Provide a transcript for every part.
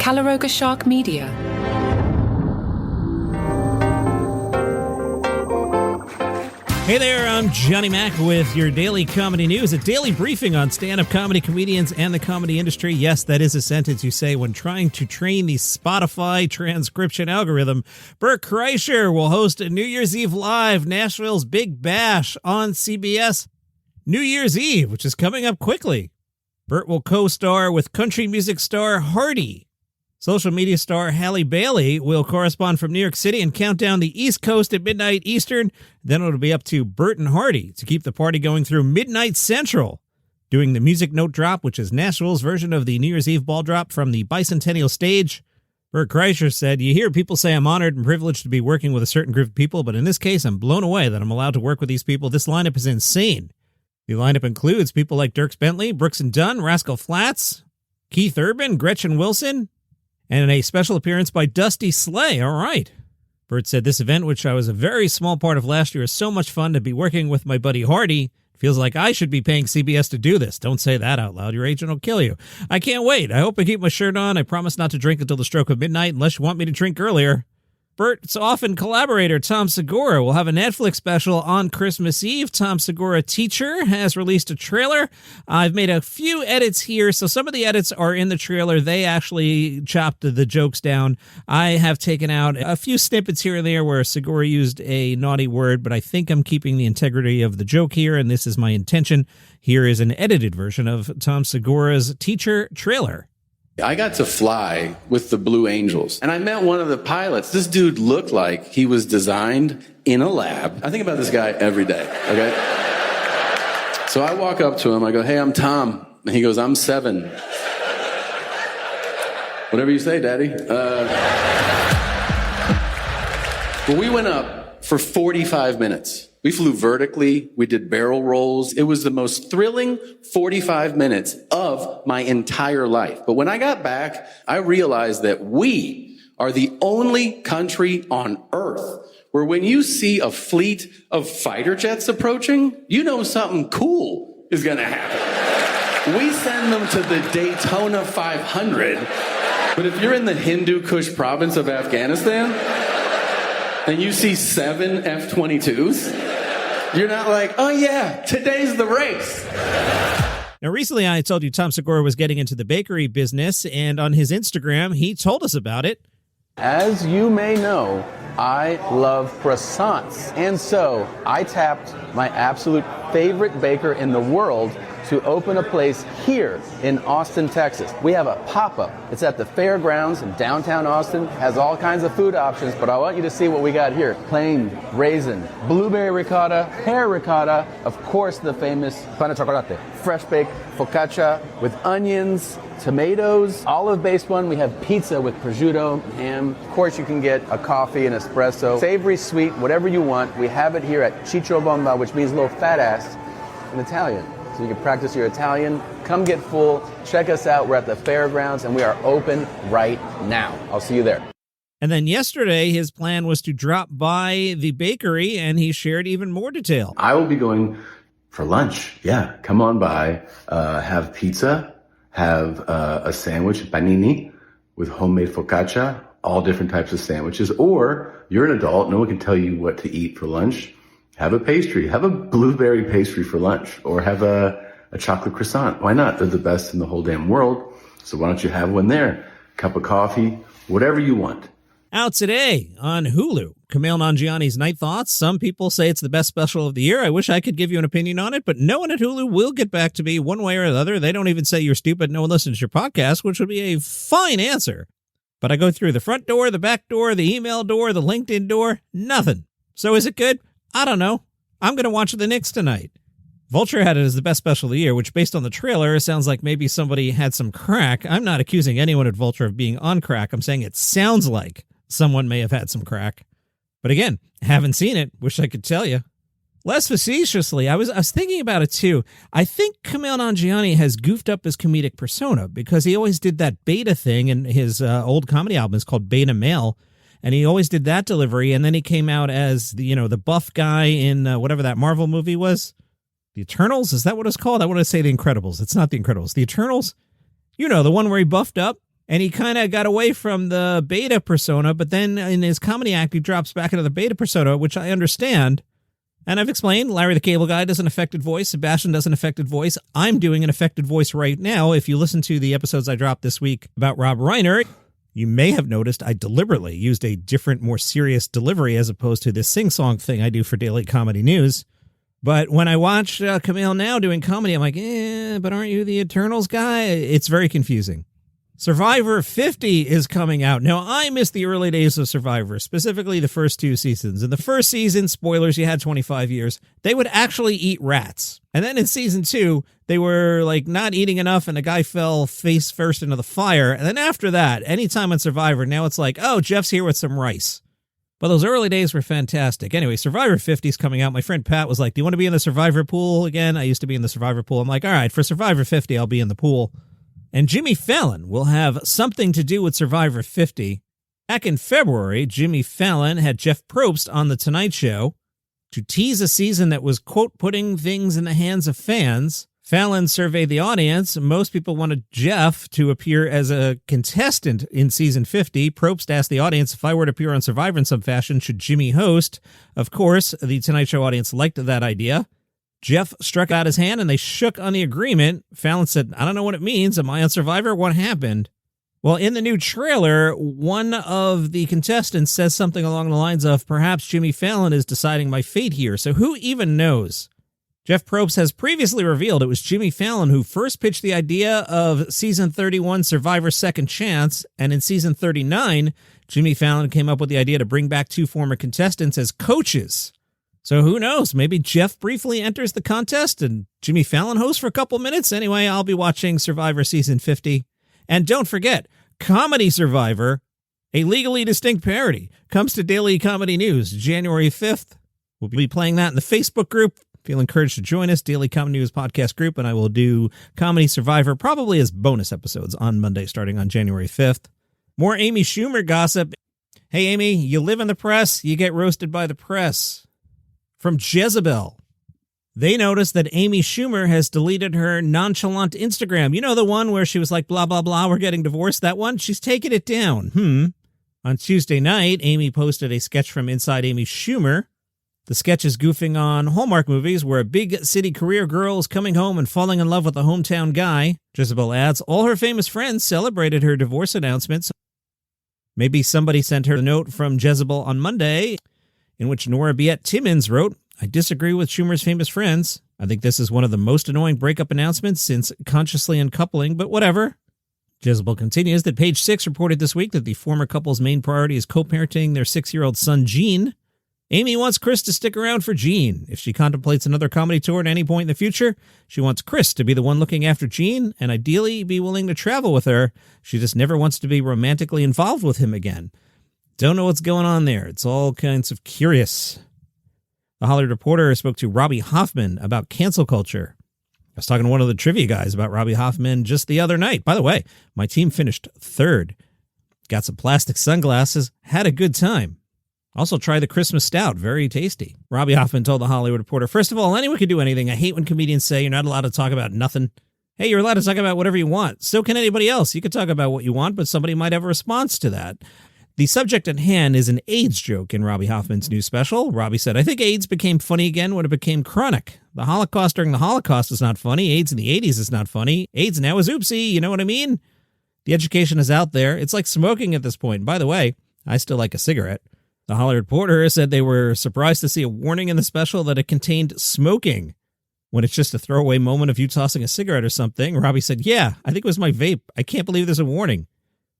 Calaroga Shark Media. Hey there, I'm Johnny Mac with your daily comedy news, a daily briefing on stand-up comedy comedians and the comedy industry. Yes, that is a sentence you say when trying to train the Spotify transcription algorithm. Bert Kreischer will host a New Year's Eve Live, Nashville's Big Bash on CBS New Year's Eve, which is coming up quickly. Bert will co-star with country music star Hardy. Social media star Halle Bailey will correspond from New York City and count down the East Coast at midnight Eastern. Then it'll be up to Bert and Hardy to keep the party going through midnight Central, doing the Music Note Drop, which is Nashville's version of the New Year's Eve ball drop from the Bicentennial stage. Bert Kreischer said, "You hear people say I'm honored and privileged to be working with a certain group of people, but in this case, I'm blown away that I'm allowed to work with these people. This lineup is insane." The lineup includes people like Dierks Bentley, Brooks and Dunn, Rascal Flatts, Keith Urban, Gretchen Wilson, and a special appearance by Dusty Slay. All right. Bert said, "This event, which I was a very small part of last year, is so much fun to be working with my buddy Hardy. Feels like I should be paying CBS to do this." Don't say that out loud. Your agent will kill you. "I can't wait. I hope I keep my shirt on. I promise not to drink until the stroke of midnight unless you want me to drink earlier." Bert's often collaborator, Tom Segura, will have a Netflix special on Christmas Eve. Tom Segura, Teacher, has released a trailer. I've made a few edits here, so some of the edits are in the trailer. They actually chopped the jokes down. I have taken out a few snippets here and there where Segura used a naughty word, but I think I'm keeping the integrity of the joke here, and this is my intention. Here is an edited version of Tom Segura's Teacher trailer. I got to fly with the Blue Angels, and I met one of the pilots. This dude looked like he was designed in a lab. I think about this guy every day, okay? So I walk up to him, I go, "Hey, I'm Tom." And he goes, "I'm 7. Whatever you say, Daddy. But we went up for 45 minutes. We flew vertically. We did barrel rolls. It was the most thrilling 45 minutes of my entire life. But when I got back, I realized that we are the only country on earth where when you see a fleet of fighter jets approaching, you know something cool is going to happen. We send them to the Daytona 500. But if you're in the Hindu Kush province of Afghanistan and you see 7 F-22s, you're not like, "Oh yeah, today's the race." Now, recently I told you Tom Segura was getting into the bakery business, and on his Instagram, he told us about it. As you may know, I love croissants. And so I tapped my absolute favorite baker in the world to open a place here in Austin, Texas. We have a pop-up. It's at the fairgrounds in downtown Austin. Has all kinds of food options, but I want you to see what we got here. Plain raisin, blueberry ricotta, pear ricotta, of course the famous pan de chocolate, fresh baked focaccia with onions, tomatoes, olive-based one. We have pizza with prosciutto, ham. Of course you can get a coffee, an espresso, savory, sweet, whatever you want. We have it here at Ciccio Bomba, which means little fat ass in Italian. So you can practice your Italian. Come get full. Check us out. We're at the fairgrounds, and we are open right now. I'll see you there. And then yesterday, his plan was to drop by the bakery, and he shared even more detail. I will be going for lunch. Yeah, come on by. Have pizza. Have a sandwich, panini, with homemade focaccia. All different types of sandwiches. Or you're an adult. No one can tell you what to eat for lunch. Have a pastry. Have a blueberry pastry for lunch. Or have a chocolate croissant. Why not? They're the best in the whole damn world. So why don't you have one there? Cup of coffee. Whatever you want. Out today on Hulu, Kumail Nanjiani's Night Thoughts. Some people say it's the best special of the year. I wish I could give you an opinion on it, but no one at Hulu will get back to me one way or the other. They don't even say you're stupid, no one listens to your podcast, which would be a fine answer. But I go through the front door, the back door, the email door, the LinkedIn door, nothing. So is it good? I don't know. I'm going to watch the Knicks tonight. Vulture had it as the best special of the year, which based on the trailer sounds like maybe somebody had some crack. I'm not accusing anyone at Vulture of being on crack. I'm saying it sounds like someone may have had some crack. But again, haven't seen it. Wish I could tell you. Less facetiously, I was thinking about it too. I think Kumail Nanjiani has goofed up his comedic persona because he always did that beta thing, and his old comedy album is called Beta Male. And he always did that delivery, and then he came out as the buff guy in whatever that Marvel movie was. The Eternals? Is that what it's called? I want to say The Incredibles. It's not The Incredibles. The Eternals? The one where he buffed up. And he kind of got away from the beta persona, but then in his comedy act, he drops back into the beta persona, which I understand. And I've explained, Larry the Cable Guy does an affected voice, Sebastian does an affected voice. I'm doing an affected voice right now. If you listen to the episodes I dropped this week about Rob Reiner, you may have noticed I deliberately used a different, more serious delivery as opposed to this sing-song thing I do for Daily Comedy News. But when I watch Kumail now doing comedy, I'm like, but aren't you the Eternals guy? It's very confusing. Survivor 50 is coming out. Now, I missed the early days of Survivor, specifically the first 2 seasons. In the first season, spoilers, you had 25 years, they would actually eat rats. And then in season 2, they were like not eating enough and the guy fell face first into the fire. And then after that, anytime on Survivor, now it's like, oh, Jeff's here with some rice. But those early days were fantastic. Anyway, Survivor 50 is coming out. My friend Pat was like, do you want to be in the Survivor pool again? I used to be in the Survivor pool. I'm like, all right, for Survivor 50, I'll be in the pool. And Jimmy Fallon will have something to do with Survivor 50. Back in February, Jimmy Fallon had Jeff Probst on The Tonight Show to tease a season that was, quote, putting things in the hands of fans. Fallon surveyed the audience. Most people wanted Jeff to appear as a contestant in season 50. Probst asked the audience, if I were to appear on Survivor in some fashion, should Jimmy host? Of course, the Tonight Show audience liked that idea. Jeff struck out his hand and they shook on the agreement. Fallon said, I don't know what it means. Am I on Survivor? What happened? Well, in the new trailer, one of the contestants says something along the lines of, perhaps Jimmy Fallon is deciding my fate here. So who even knows? Jeff Probst has previously revealed it was Jimmy Fallon who first pitched the idea of season 31 Survivor Second Chance. And in season 39, Jimmy Fallon came up with the idea to bring back 2 former contestants as coaches. So who knows? Maybe Jeff briefly enters the contest and Jimmy Fallon hosts for a couple minutes. Anyway, I'll be watching Survivor Season 50. And don't forget, Comedy Survivor, a legally distinct parody, comes to Daily Comedy News January 5th. We'll be playing that in the Facebook group. Feel encouraged to join us, Daily Comedy News podcast group, and I will do Comedy Survivor probably as bonus episodes on Monday starting on January 5th. More Amy Schumer gossip. Hey, Amy, you live in the press, you get roasted by the press. From Jezebel, they noticed that Amy Schumer has deleted her nonchalant Instagram. You know, the one where she was like, blah, blah, blah, we're getting divorced, that one? She's taken it down. On Tuesday night, Amy posted a sketch from Inside Amy Schumer. The sketch is goofing on Hallmark movies where a big city career girl is coming home and falling in love with a hometown guy. Jezebel adds, all her famous friends celebrated her divorce announcements. Maybe somebody sent her a note from Jezebel on Monday, in which Nora Biet Timmons wrote, I disagree with Schumer's famous friends. I think this is one of the most annoying breakup announcements since consciously uncoupling, but whatever. Jezebel continues that Page 6 reported this week that the former couple's main priority is co-parenting their 6-year-old son, Gene. Amy wants Chris to stick around for Gene. If she contemplates another comedy tour at any point in the future, she wants Chris to be the one looking after Gene and ideally be willing to travel with her. She just never wants to be romantically involved with him again. Don't know what's going on there. It's all kinds of curious. The Hollywood Reporter spoke to Robbie Hoffman about cancel culture. I was talking to one of the trivia guys about Robbie Hoffman just the other night. By the way, my team finished 3rd. Got some plastic sunglasses. Had a good time. Also tried the Christmas Stout. Very tasty. Robbie Hoffman told the Hollywood Reporter, first of all, anyone can do anything. I hate when comedians say you're not allowed to talk about nothing. Hey, you're allowed to talk about whatever you want. So can anybody else. You can talk about what you want, but somebody might have a response to that. The subject at hand is an AIDS joke in Robbie Hoffman's new special. Robbie said, I think AIDS became funny again when it became chronic. The Holocaust during the Holocaust is not funny. AIDS in the 80s is not funny. AIDS now is oopsie. You know what I mean? The education is out there. It's like smoking at this point. And by the way, I still like a cigarette. The Hollywood Reporter said they were surprised to see a warning in the special that it contained smoking. When it's just a throwaway moment of you tossing a cigarette or something, Robbie said, yeah, I think it was my vape. I can't believe there's a warning.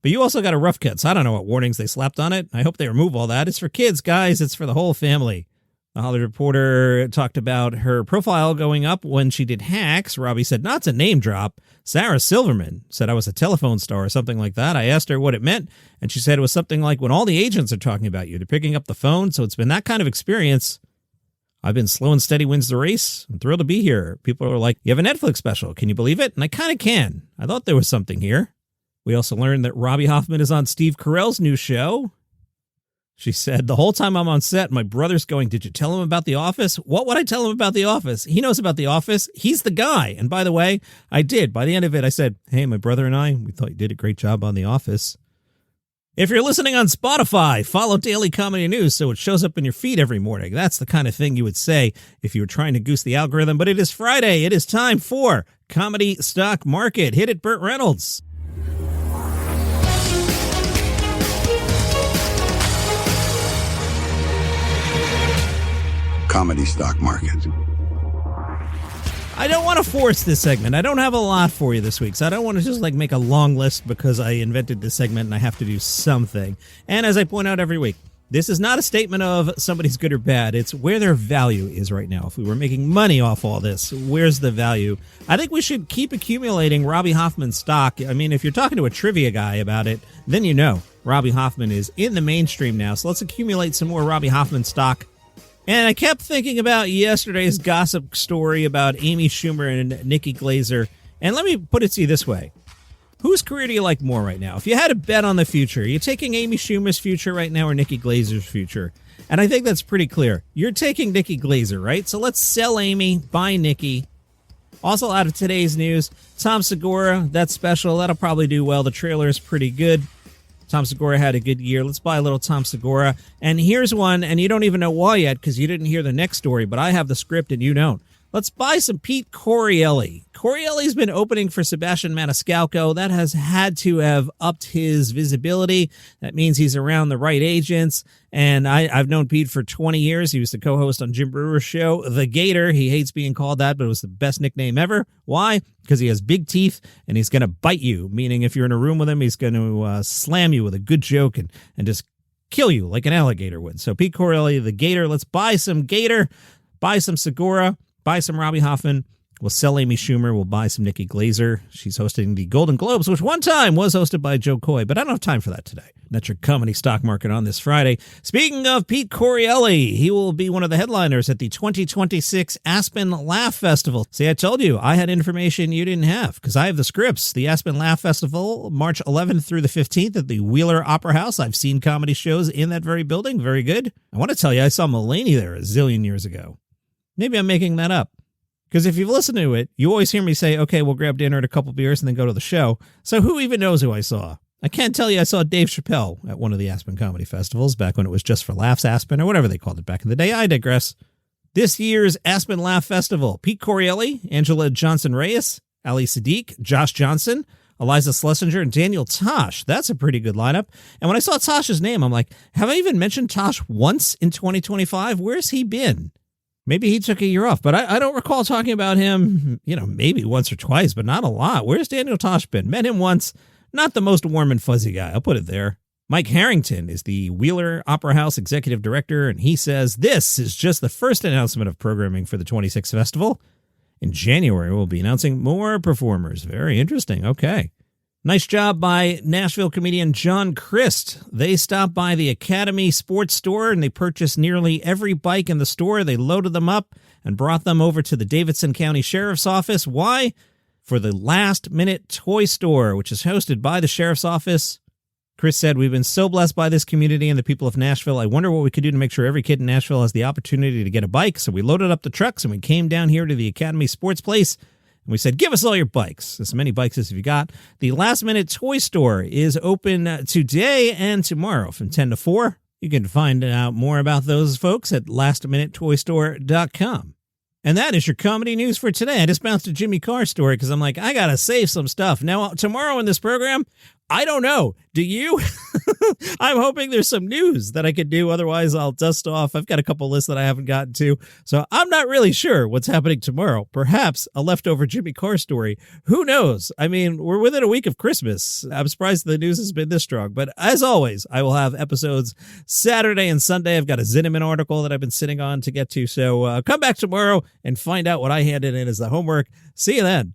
But you also got a rough cut, so I don't know what warnings they slapped on it. I hope they remove all that. It's for kids, guys. It's for the whole family. The Hollywood Reporter talked about her profile going up when she did Hacks. Robbie said, not to name drop. Sarah Silverman said I was a telephone star or something like that. I asked her what it meant, and she said it was something like when all the agents are talking about you. They're picking up the phone, so it's been that kind of experience. I've been slow and steady wins the race. I'm thrilled to be here. People are like, you have a Netflix special. Can you believe it? And I kind of can. I thought there was something here. We also learned that Robbie Hoffman is on Steve Carell's new show. She said, the whole time I'm on set, my brother's going, did you tell him about The Office? What would I tell him about The Office? He knows about The Office. He's the guy. And by the way, I did. By the end of it, I said, hey, my brother and I, we thought you did a great job on The Office. If you're listening on Spotify, follow Daily Comedy News so it shows up in your feed every morning. That's the kind of thing you would say if you were trying to goose the algorithm. But it is Friday. It is time for Comedy Stock Market. Hit it, Burt Reynolds. Comedy Stock Market. I don't want to force this segment. I don't have a lot for you this week, so I don't want to just make a long list because I invented this segment and I have to do something. And as I point out every week, this is not a statement of somebody's good or bad. It's where their value is right now. If we were making money off all this, where's the value? I think we should keep accumulating Robbie Hoffman stock. I mean, if you're talking to a trivia guy about it, then you know Robbie Hoffman is in the mainstream now. So let's accumulate some more Robbie Hoffman stock. And I kept thinking about yesterday's gossip story about Amy Schumer and Nikki Glaser. And let me put it to you this way. Whose career do you like more right now? If you had to bet on the future, are you taking Amy Schumer's future right now or Nikki Glaser's future? And I think that's pretty clear. You're taking Nikki Glaser, right? So let's sell Amy, buy Nikki. Also out of today's news, Tom Segura, that special, that'll probably do well. The trailer is pretty good. Tom Segura had a good year. Let's buy a little Tom Segura. And here's one, and you don't even know why yet because you didn't hear the next story, but I have the script and you don't. Let's buy some Pete Correale. Correale's been opening for Sebastian Maniscalco. That has had to have upped his visibility. That means he's around the right agents. And I've known Pete for 20 years. He was the co-host on Jim Brewer's show, The Gator. He hates being called that, but it was the best nickname ever. Why? Because he has big teeth and he's going to bite you, meaning if you're in a room with him, he's going to slam you with a good joke and just kill you like an alligator would. So Pete Correale, The Gator. Let's buy some Gator, buy some Segura, buy some Robbie Hoffman. We'll sell Amy Schumer. We'll buy some Nikki Glaser. She's hosting the Golden Globes, which one time was hosted by Joe Coy, but I don't have time for that today. That's your comedy stock market on this Friday. Speaking of Pete Correale, he will be one of the headliners at the 2026 Aspen Laugh Festival. See, I told you I had information you didn't have because I have the scripts. The Aspen Laugh Festival, March 11th through the 15th at the Wheeler Opera House. I've seen comedy shows in that very building. Very good. I want to tell you, I saw Mulaney there a zillion years ago. Maybe I'm making that up. Because if you've listened to it, you always hear me say, okay, we'll grab dinner and a couple beers and then go to the show. So who even knows who I saw? I can't tell you I saw Dave Chappelle at one of the Aspen Comedy Festivals back when it was Just for Laughs Aspen or whatever they called it back in the day. I digress. This year's Aspen Laugh Festival, Pete Correale, Angela Johnson-Reyes, Ali Sadiq, Josh Johnson, Eliza Schlesinger, and Daniel Tosh. That's a pretty good lineup. And when I saw Tosh's name, I'm like, have I even mentioned Tosh once in 2025? Where's he been? Maybe he took a year off, but I don't recall talking about him, maybe once or twice, but not a lot. Where's Daniel Tosh been? Met him once. Not the most warm and fuzzy guy. I'll put it there. Mike Harrington is the Wheeler Opera House executive director, and he says this is just the first announcement of programming for the 26th festival. In January, we'll be announcing more performers. Very interesting. Okay. Nice job by Nashville comedian John Christ. They stopped by the Academy Sports Store and they purchased nearly every bike in the store. They loaded them up and brought them over to the Davidson County Sheriff's Office. Why? For the Last Minute Toy Store, which is hosted by the Sheriff's Office. Chris said, we've been so blessed by this community and the people of Nashville. I wonder what we could do to make sure every kid in Nashville has the opportunity to get a bike. So we loaded up the trucks and we came down here to the Academy Sports Place. And we said, give us all your bikes, as many bikes as you got. The Last Minute Toy Store is open today and tomorrow from 10 to 4. You can find out more about those folks at lastminutetoystore.com. And that is your comedy news for today. I just bounced a Jimmy Carr story because I'm like, I got to save some stuff. Now, tomorrow in this program, I don't know. Do you? I'm hoping there's some news that I could do. Otherwise, I'll dust off. I've got a couple lists that I haven't gotten to. So I'm not really sure what's happening tomorrow. Perhaps a leftover Jimmy Carr story. Who knows? I mean, we're within a week of Christmas. I'm surprised the news has been this strong. But as always, I will have episodes Saturday and Sunday. I've got a Zinnemann article that I've been sitting on to get to. So come back tomorrow and find out what I handed in as the homework. See you then.